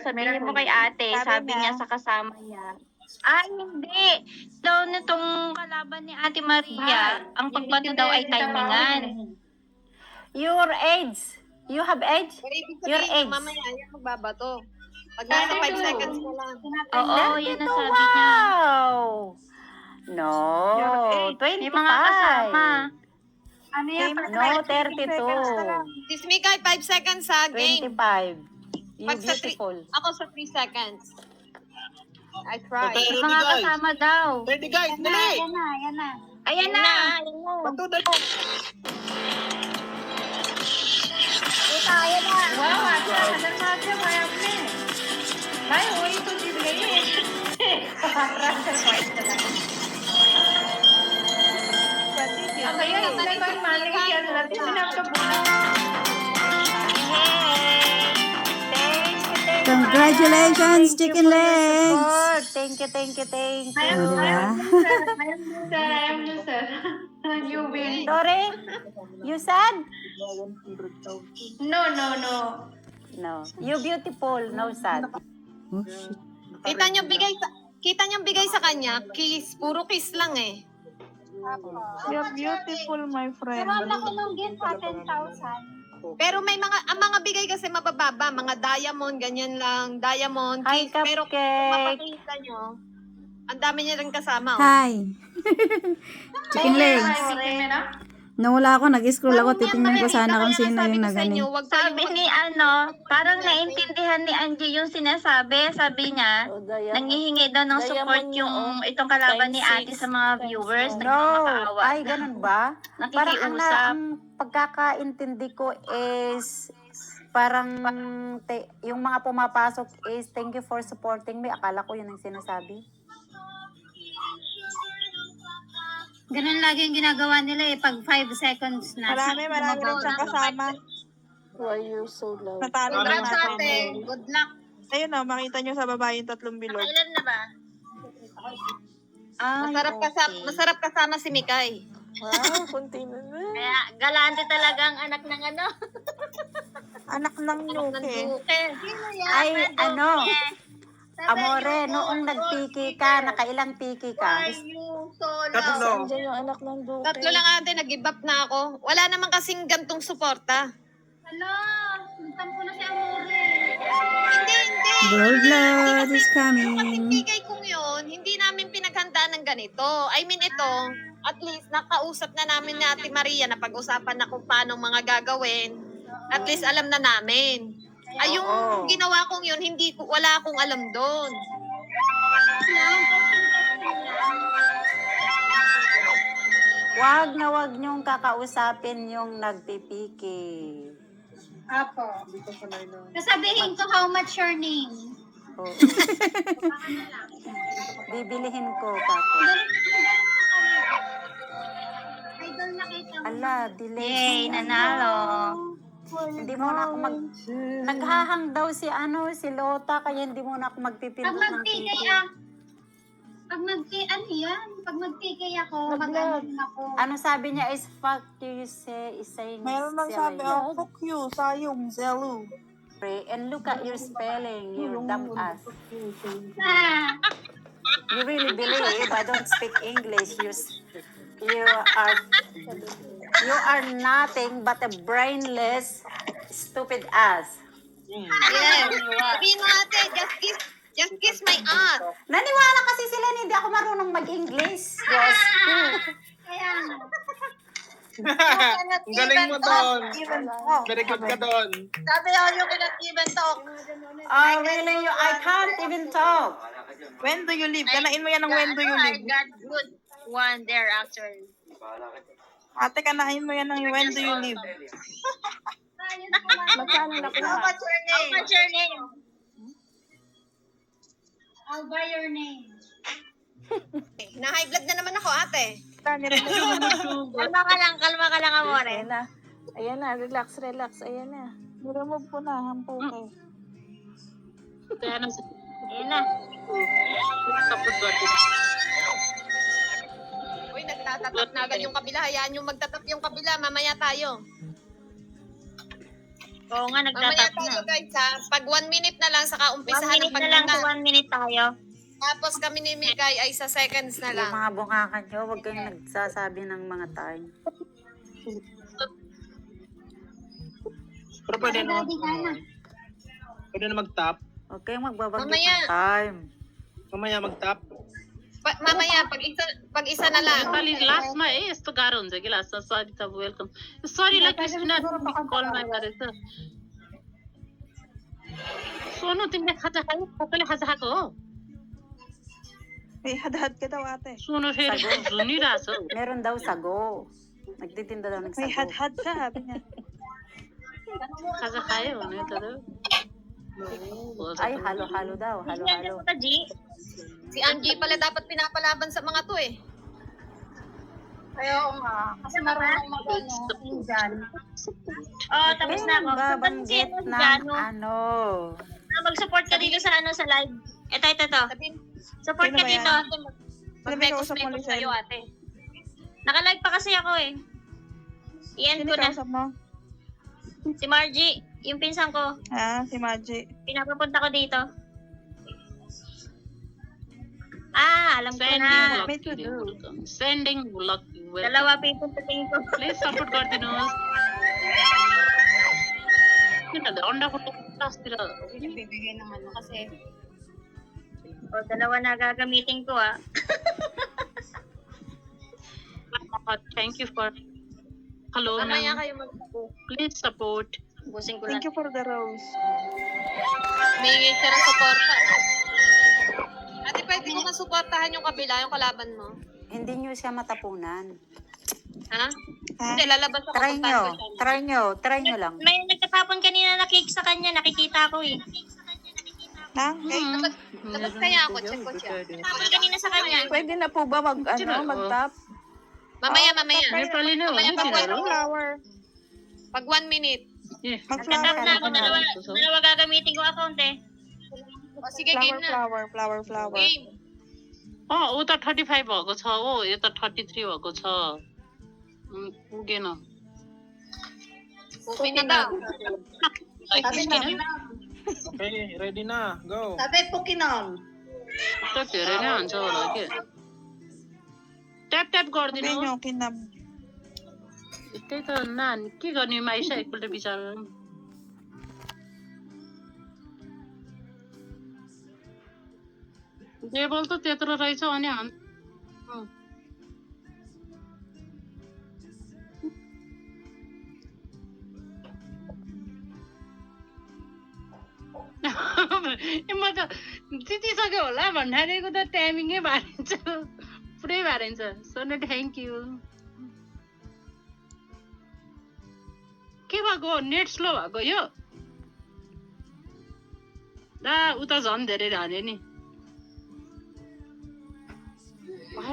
sabihin mo kay ate, sabi niya sa kasama niya. Ay, hindi. Daw nitong kalaban ni Ate Maria, ang pagbato daw ay timingan. Your age. You have age? Your age. Mamaya yan magbabato. Pag nasa 5 seconds ka lang. Oo, yun ang sabi niya. Wow! No, May mga kasama. 25. Ano yan? No, 32. Sis Mikay, 5 seconds sa game. 25. You Pag sa beautiful. Ako sa 3 seconds. I try. May mga kasama daw. 30 guys, dali! Yan na, yan na. Ayan na. Bato, dali! Ayan na. Wow, ate, kadang natin, kaya mo na. Ay, uwi ko din ngayon. Transfer point na lang. Kaya yung naman, maligyan natin pinagkabulan. Congratulations, chicken legs! Thank you. Diba? Ayun, sir. You win. Dore, you sad? No. No. You beautiful, no sad. Oh, shit. Kita niyo bigay sa kanya, kiss, puro kiss lang eh. You're beautiful, my friend. Tumama ko nung gift ha, 10,000. Pero may ang mga bigay kasi mabababa, mga diamond, ganyan lang, diamond, Hi, kiss. Pero kung cupcake. mapakita nyo, ang dami niya rin kasama. Oh. Hi! Chicken legs. Nawala ako, nag-scroll ako, titingnan ko sana kung sino yung nagani. Sabi ni parang naintindihan ni Angie yung sinasabi. Sabi niya, nangihingi daw ng support yung itong kalaban ni ate sa mga viewers. No. Nagmamakaawa. Ay, ganun ba? Parang Nakikiusap. ang pagkakaintindi ko is parang yung mga pumapasok is thank you for supporting me. Akala ko yun ang sinasabi. Ganun lagi yung ginagawa nila eh, pag 5 seconds na. Marami rin siyang kasama. Why you so loud? Congrats Natalo naman sa ako. ate. Good luck. Ayun o, makita nyo sa baba yung 3 bilog. Ilan na ba? Ay, Masarap kasama si Mikay. Wow, kunti na na. Kaya galante talaga ang anak ng Anak ng Luke. Ay, Amore, noong nagpiki ka, nakailang piki ka? Tatlo. Andiyan yung anak ng Duke. Tatlo lang ate, nag-give up na ako. Wala naman kasing gantong suporta. Hala, tampo na si Amore. Hindi. Blood is Kaping coming. bigay kong yun, hindi namin pinaghandaan ng ganito. I mean ito, at least nakausap na namin ni Ate Maria na pag-usapan na kung paano mga gagawin. At least alam na namin. Ay, yung ginawa kong yun, wala akong alam doon. Wag na wag niyong kakausapin yung nagpipiki. Apo. Sasabihin ko how much your name. Oo. Bibilihin ko, Papo. Idol na kita mo. Ala, delay. Yay, nanalo. Hindi mo na ako naghahang daw si Lota, kaya hindi mo na ako Pag magpipindot ng mag-PK tiki. Pag mag-PK ako, mag-ano ako. Ano sabi niya is, fuck you, saying Mayroon lang sabi, oh, fuck you, sayong, zelu. And look at your spelling, you dumb ass. Ah, You really believe I don't speak English. You are nothing but a brainless, stupid ass. Yes. Sabihin mo ate, just kiss my ass. Naniwala kasi sila na hindi ako marunong mag-English. Yes. kaya Ang galing mo doon. Very good ka doon. Sabi ako yung kinat-given talk. Oh, really? I can't even talk. When do you leave? Kanain mo yan ng when do you leave. got good one there actually. Ate, kanain mo yan ng when do you leave. Magkano na How much your name? What's your name? I'll buy your name. Na-high blood na naman ako ate. Kalma ka lang, Amore. Ayan na, relax. Ayan na. Remove ko na, hampo ko. Ayan na. Uy, nagtatatap na agad yung kabila. Hayaan yung magtatap yung kabila. Mamaya tayo. Oo nga, Mamaya nagtatap tayo na. guys ha. Pag 1 minute na lang, saka 1 umpisahan ng minute na lang to pagtanda. 1 minute tayo. Tapos kami ni Mikay ay sa seconds na Yung lang. mga bungakan nyo, huwag kayong nagsasabi ng mga time. Pero pwede na. Pwede na mag-tap. Huwag kayong magbabanggit Mamaya. ng time. Mamaya mag-tap. Mamaya, pag isa na lang. Nepali लास्टमा यस्तो गाह्रो हुन्छ कि लास्टमा सरी त वेलकम सरीलाई क्रिस्टिना कलमा गरेछ सोनु तिमीले खाजा खायौ कसैले खाजा खाएको हो May hadhad ka daw ate. Sonu फेरि झुनिरहेछ हौ Meron daw sago. Nagtitinda daw ng May sago. hadhad ka, sabi niya. खाजा खायो भने त Ay, halo-halo daw. Halo-halo. Sa G. Si Angie pala dapat pinapalaban sa mga to eh. Kasi marunong Oh, tapos na ako. Babanggit Tapos ng Gano. ano. Mag-support ka dito sa sa live. Ito. Sabihin, Support ka Sino ba dito. mag-mekos kausap mo, Lisel? kayo ate. Naka-live pa kasi ako eh. I-end Sino ko na. kausap mo? Si Margie, yung pinsan ko. Ah, si Maji. Pinapapunta ko dito. Alam ko sending na. Lucky welcome sending lucky welcome Dalawa pipuntating ko. Please support गरिदिनुहोस् किनभने अन्डाको क्लासतिर Dalawa na gagamitin ko thank you for hello Mamaya kayo mag-go. Please support Busin ko lang. Thank you for the rose. Humingi siya ng suporta. Ate, pwede ko masuportahan yung kabila, yung kalaban mo. Hindi nyo siya matapunan. Ha? Ha? Hindi, lalabas ako. Try puntahan nyo. ko siya. Try nyo lang. May nagtatapon kanina na cake sa kanya. Nakikita ko eh. Ha? Okay. Labas kaya ako, check ko siya. Tapon kanina sa kanya. Pwede na po ba mag-tap? Mamaya. Nepali नै हो नि Mamaya तिनीहरू Flower. Pag 1 minute. Nagtatap Mag-flower. na ako. Dalawa gagamitin ko account eh. O sige, game na. Flower. Game. ऊ त 35 भएको छ हो यो त 33 भएको छ पुगेन Okay na daw. Okay, ready na. Go. त धेरै नै हुन्छ होला के ट्याप ट्याप Sabihin गरिदिनु nyo, kinam. त्यही त नानी के गर्ने माइसा एकपल्ट विचार टेबल त त्यत्रो रहेछ अनि म त जितिसक्यो होला भन्नालेको त टाइमिङै बारिन्छ पुरै बारिन्छ सोनु थ्याङ्क यू के भएको नेट स्लो भएको यो दा उता झन् धेरै हाने नि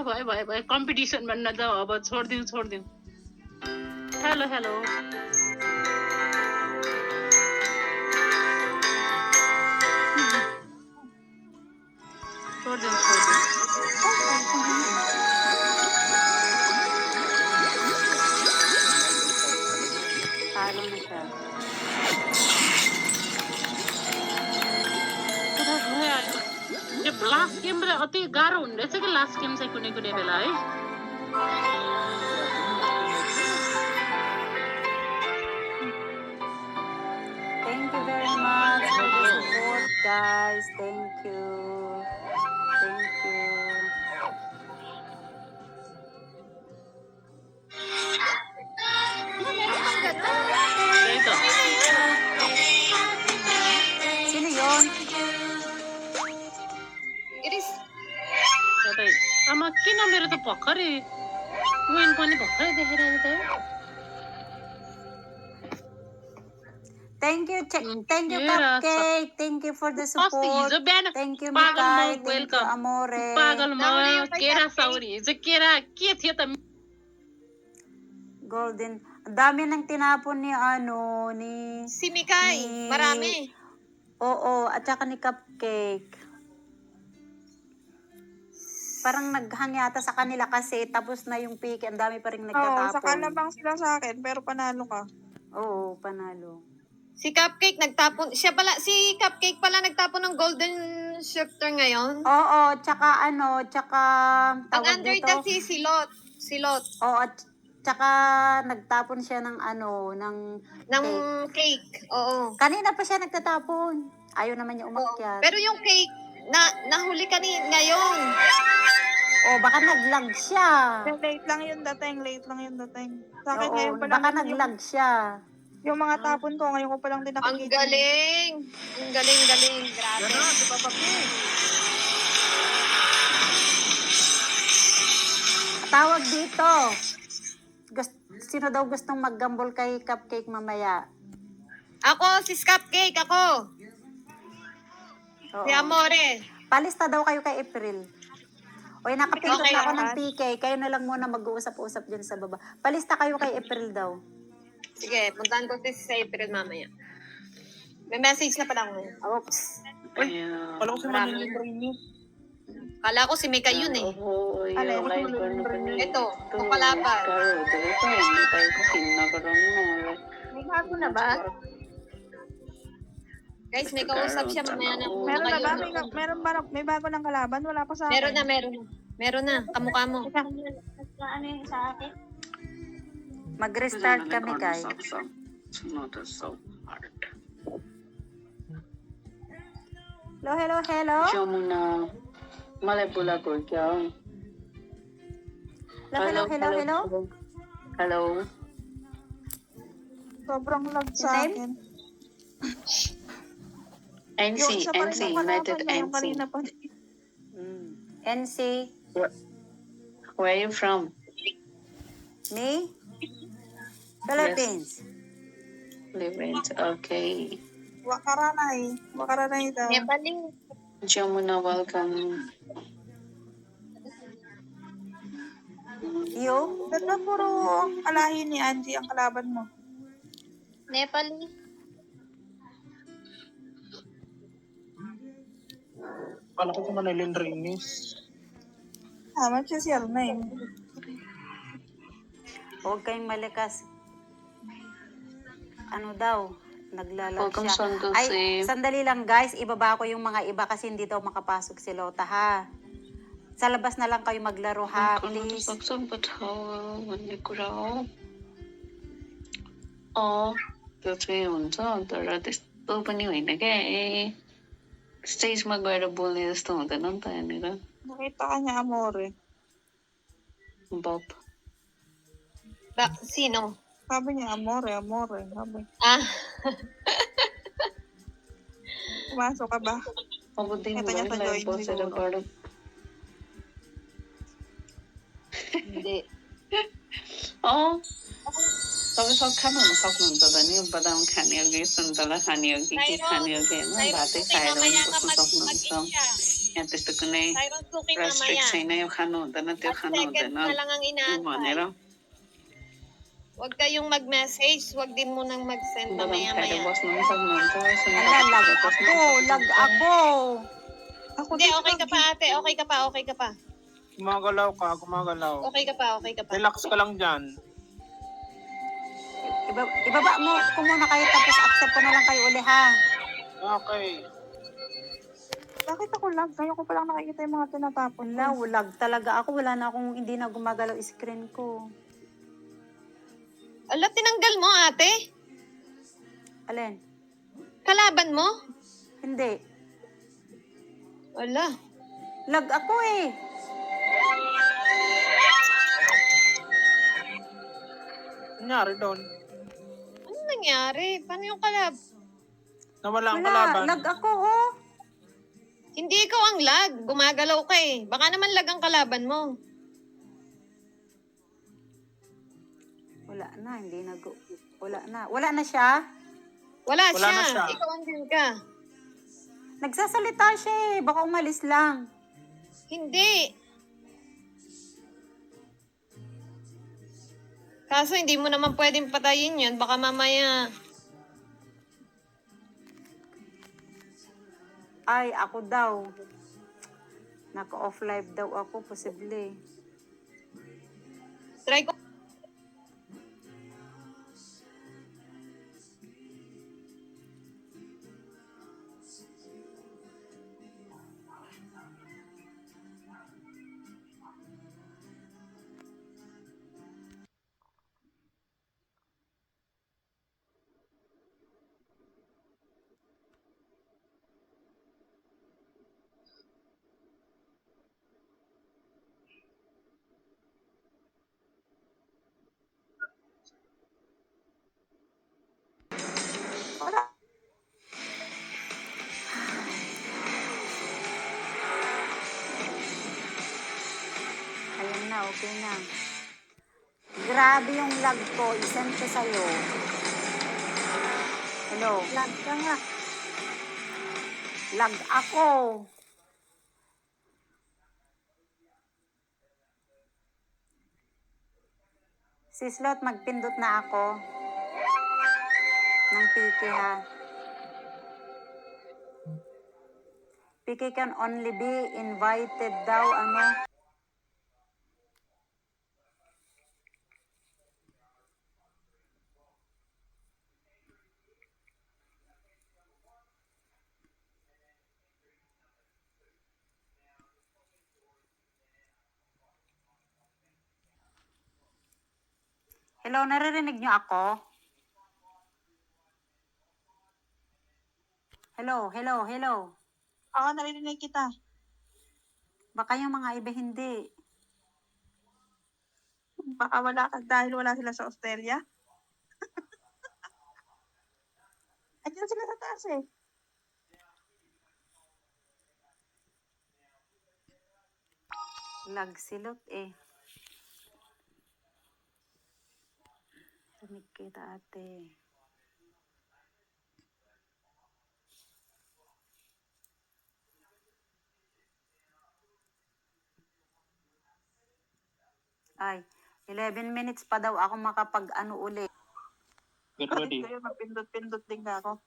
भयो कम्पिटिसन भन्न त अब छोडिदिउँ हेलो छोडिदिउँ Talo na siya. यो लास्ट गेम अति गाह्रो हुने रहेछ कि लास्ट गेम चाहिँ कुनै बेला है Thank you very much for the support, guys. Thank you. त्यही त Sino yun? Iris, कतै आमा किन मेरो त भर्खरै विन पनि भर्खरै देखेर त Thank you, Yes. Cupcake. Thank you for the अस्ति support. हिजो बिहान Thank you, पागल Mikay. म Thank you, वेलकम Amore. पागल म Down केरा na साउरी हिजो केरा के थियो त Golden. Ang dami nang tinapon ni si Mikay. Marami. Oo, at saka ni Cupcake. Parang naghang yata sa kanila kasi tapos na yung pick. Ang dami pa rin Oo, nagtatapon. saka lamang sila sa akin, pero panalo ka. Oo, panalo. Si Cupcake nagtapon, si Cupcake pala nagtapon ng golden shifter ngayon. Oo, tsaka Ang tawag under dito. the sea, silot, Oo, at tsaka nagtapon siya ng ng cake. cake. Oo. Kanina pa siya nagtatapon. Ayaw naman niya Oo. umakyat. Pero yung cake, nahuli ka ngayon. Baka naglag siya. Late lang yung dating. Sa akin Oo, ngayon pa lang baka yung, naglag siya. yung mga tapon ko, ngayon ko pa lang din Ang nakikita. galing. Ang galing. Grabe. Gano'n, di ba, papi? Tawag dito. Sino daw gustong maggambol kay Cupcake mamaya? Ako, si Cupcake, ako. Oo. Si Amore. Palista daw kayo kay April. Oy, nakapindot Okay, na ako lahat. ng PK. Kayo na lang muna mag-uusap-usap dyan sa baba. Palista kayo kay April daw. Sige, puntahan ko si April mamaya. May message na pala ako ngayon. Oops. Kala ko si Manilin Reyes. Kala ko si Mika yun eh. Ito, kung kalaban. May bago na ba? Guys, may kausap siya mamaya na. Meron na ba? May bago ng kalaban? Wala pa sa akin. Meron na. Kamukha mo. Ano yung sa akin? Mag-restart kami, guys. Hello. Jamuna, malay pula ko kya? Hello. Hello. Sobrang lag sa Name? akin. NC, Yung isa pa rin NC, yung kalaban United niya, yung NC. kanina pa. NC. Where are you from? Me? Philippines. Philippines. Okay. Wakaranay daw. Nepali. Jamuna, welcome. You? Ba't ba puro alahin ni Angie ang kalaban mo? Nepali. Kala ko si Manilin Reyes. Tama siya si Arnay. Huwag kayong malikas. Ano daw? Naglalag Welcome, siya. Santos. Ay, sandali lang guys. Ibaba ko yung mga iba kasi hindi daw makapasok si Lota ha. Sa labas na lang kayo maglaro ha, please. त्यो हुन्छ तर त्यस्तो पनि होइन क्या स्टेजमा गएर बोल्ने जस्तो हुँदैन नि त यहाँनिर Nakita ka niya, Amore. बप Sino? Sabi niya, Amore. Sabi. Ah, Pumasok ka ba? अब दिनभरि Ito niya sa live join बसेर siguro. गरौँ hindi. तपाईँ सब खानुहुन्छ त नि बदाम खाने हो कि सुन्तला खाने हो कि के खाने हो कि होइन भातै खाएर पनि बस्नु सक्नुहुन्छ यहाँ त्यस्तो कुनै Tyron cooking रेस्ट्रिक्ट mamaya. छैन यो खानु हुँदैन त्यो 10 खानु seconds हुँदैन na lang ang inaantay. भनेर Huwag kayong mag-message. Huwag din mo nang mag-send बदाम खाएर mamaya-maya. बस्नु पनि सक्नुहुन्छ Ala, lag ako. Ako Hindi, din, okay ka pa ate. Okay ka pa. Gumagalaw ka. Okay ka pa. Relax ka lang dyan. Ibaba mo ko muna kayo tapos accept ko na lang kayo uli ha. Okay. Bakit ako lag? Ngayon ko palang nakikita yung mga tinatapon. Wala, lag talaga ako. Wala na akong, hindi na gumagalaw screen ko. Ala, tinanggal mo ate? Alin? Kalaban mo? Hindi. Ala. Lag ako eh. Nangyari doon. Ano nangyari? Paano yung kalab? Nawala ang Wala, kalaban. lag ako oh. Hindi ikaw ang lag. Gumagalaw ka eh. Baka naman lag ang kalaban mo. Wala na, Wala na siya? Wala Wala siya. na siya. Ikaw ang din ka. Nagsasalita siya eh. Baka umalis lang. Hindi. Kaso hindi mo naman pwedeng patayin yun. Baka mamaya. Ay, ako daw. Naka-off live daw ako, posible. Try ko. okay na. Grabe yung lag ko. I-send ko sa'yo. Hello? Lag ka nga. Lag ako. Sislot, magpindot na ako. Ng PK ha. PK can only be invited daw, ano? Hello, naririnig niyo ako? Hello, hello, hello. Oo, narinig kita. Baka yung mga iba hindi. Baka wala ka dahil wala sila sa Australia. Andiyan sila sa taas eh. Lag silot eh. Rinig kita ate. Ay, 11 minutes pa daw ako makapag-ano uli. Get ready. Kayo mapindot-pindot din ka ako.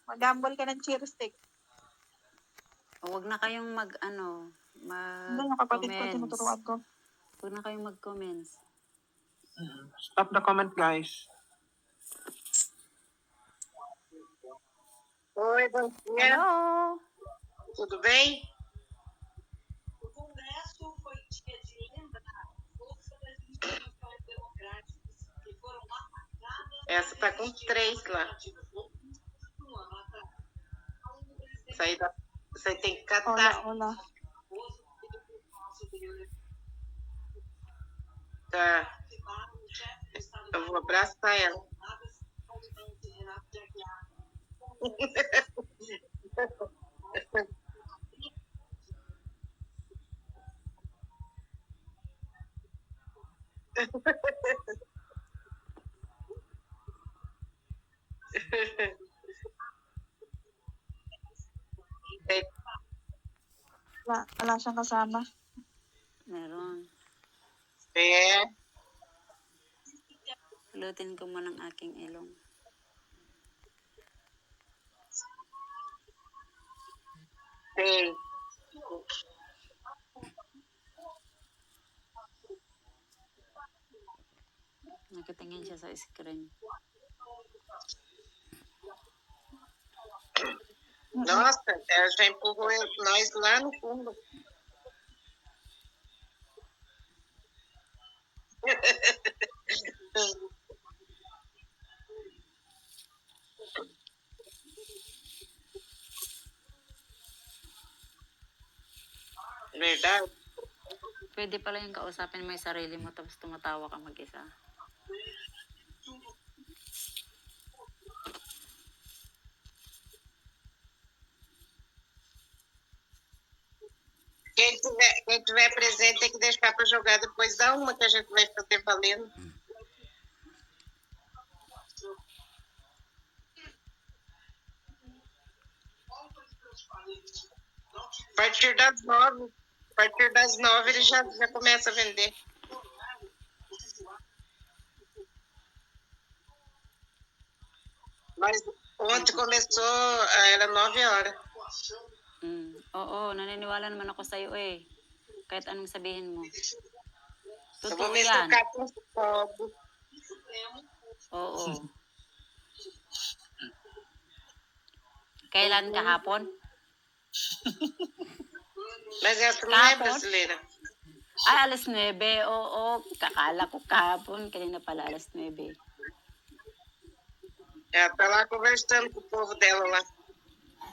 Mag-gamble ka ng cheer stick. Huwag na kayong mag-ano, Hindi, yung kapatid ko, mag-comments. tinuturuan ko. Huwag na kayong mag-comments. Stop the comment, guys. Oi, bom dia. Hello? Tudo bem? Essa tá com 3 lá. Isso aí, isso aí tem que catar. Hola. Tá. Eu vou abraçar ela. Wala siyang kasama. Meron. É. Lutin ko muna ang aking ilong. Tem. Nakatingin siya sa screen. Nossa, ela já empurrou nós lá no fundo. Verdade? Pwede pala yung kausapin mo yung sarili mo tapos tumatawa ka mag-isa. Quem tiver presente tem que deixar para jogar depois da uma que a gente vai fazer valendo. A partir das 9. A partir das 9 ele já começa a vender. Mas ontem começou, era 9 horas. Oo, naniniwala naman ako sa'yo eh. Kahit anong sabihin mo. Eu Totoo vou me yan. tocar com fogo. Oo. Kailan kahapon? Mas essa não é Kahapon? brasileira. Ay, alas 9. Oo, kakala ko kahapon. Kanina pala alas 9. Ela tá lá conversando com o povo dela lá.